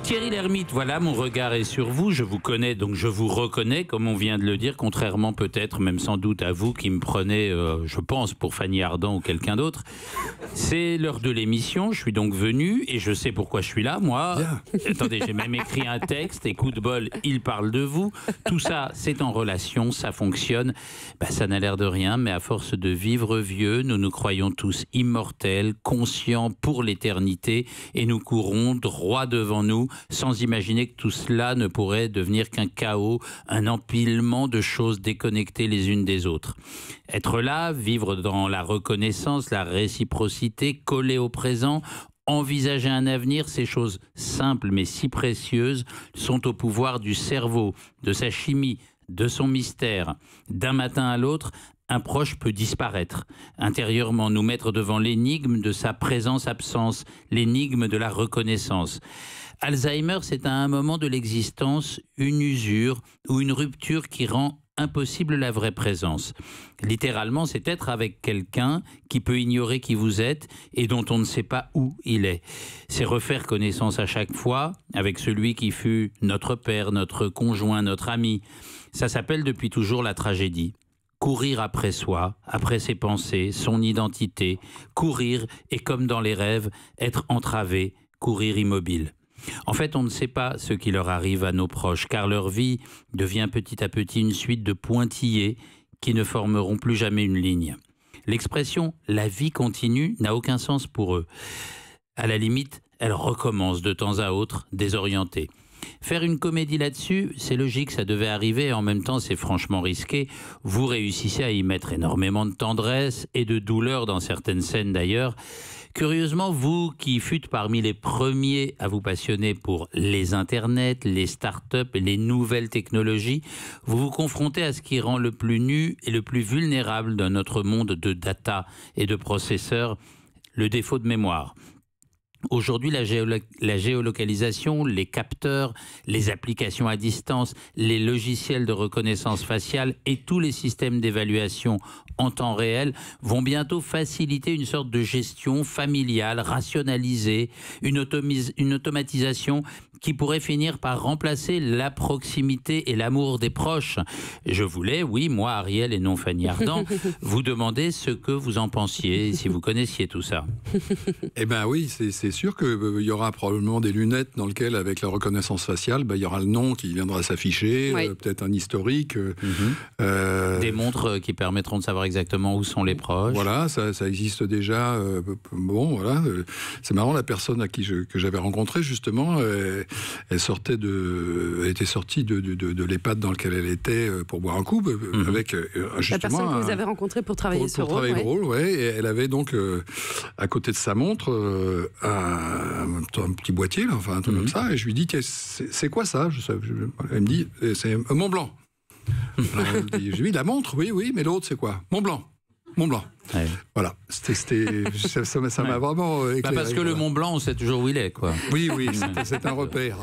Thierry Lhermitte, voilà, mon regard est sur vous. Je vous connais, donc je vous reconnais, comme on vient de le dire, contrairement peut-être, même sans doute à vous qui me prenez, je pense, pour Fanny Ardant ou quelqu'un d'autre. C'est l'heure de l'émission, je suis donc venu et je sais pourquoi je suis là, moi. Bien. Attendez, j'ai même écrit un texte et coup de bol, il parle de vous. Tout ça, c'est en relation, ça fonctionne. Ben, ça n'a l'air de rien, mais à force de vivre vieux, nous nous croyons tous immortels, conscients pour l'éternité et nous courons droit devant nous sans imaginer que tout cela ne pourrait devenir qu'un chaos, un empilement de choses déconnectées les unes des autres. Être là, vivre dans la reconnaissance, la réciprocité, coller au présent, envisager un avenir, ces choses simples mais si précieuses sont au pouvoir du cerveau, de sa chimie, de son mystère. D'un matin à l'autre, un proche peut disparaître, intérieurement nous mettre devant l'énigme de sa présence-absence, l'énigme de la reconnaissance. Alzheimer, c'est à un moment de l'existence une usure ou une rupture qui rend impossible la vraie présence. Littéralement, c'est être avec quelqu'un qui peut ignorer qui vous êtes et dont on ne sait pas où il est. C'est refaire connaissance à chaque fois avec celui qui fut notre père, notre conjoint, notre ami. Ça s'appelle depuis toujours la tragédie. Courir après soi, après ses pensées, son identité, courir et comme dans les rêves, être entravé, courir immobile. En fait, on ne sait pas ce qui leur arrive à nos proches, car leur vie devient petit à petit une suite de pointillés qui ne formeront plus jamais une ligne. L'expression « la vie continue » n'a aucun sens pour eux. À la limite, elle recommence de temps à autre, désorientée. Faire une comédie là-dessus, c'est logique, ça devait arriver, et en même temps c'est franchement risqué. Vous réussissez à y mettre énormément de tendresse et de douleur dans certaines scènes d'ailleurs. Curieusement, vous qui fûtes parmi les premiers à vous passionner pour les internets, les startups et les nouvelles technologies, vous vous confrontez à ce qui rend le plus nu et le plus vulnérable dans notre monde de data et de processeurs, le défaut de mémoire. Aujourd'hui, la géolocalisation, les capteurs, les applications à distance, les logiciels de reconnaissance faciale et tous les systèmes d'évaluation en temps réel vont bientôt faciliter une sorte de gestion familiale, rationalisée, une automatisation qui pourrait finir par remplacer la proximité et l'amour des proches. Je voulais, oui, moi, Ariel et non Fanny Ardant, vous demander ce que vous en pensiez, si vous connaissiez tout ça. Eh bien oui, c'est sûr qu'il y aura probablement des lunettes dans lesquelles, avec la reconnaissance faciale, il y aura le nom qui viendra s'afficher, oui. Peut-être un historique. Des montres qui permettront de savoir exactement où sont les proches. Voilà, ça existe déjà. Bon, voilà. C'est marrant, la personne que j'avais rencontrée, justement, elle était sortie de l'EHPAD dans lequel elle était pour boire un coup, avec justement... La personne que vous avez rencontrée pour travailler ce rôle. Pour travailler le rôle, oui. Et elle avait donc, à côté de sa montre, un petit boîtier, là, enfin un truc comme ça, et je lui dis, c'est quoi ça? Elle me dit, c'est Mont Blanc. Alors, je lui dis, la montre, oui, mais l'autre, c'est quoi? Mont Blanc. Ouais. Voilà, ça m'a vraiment éclairé. Parce que le Mont Blanc, on sait toujours où il est, quoi. Oui, c'est un repère.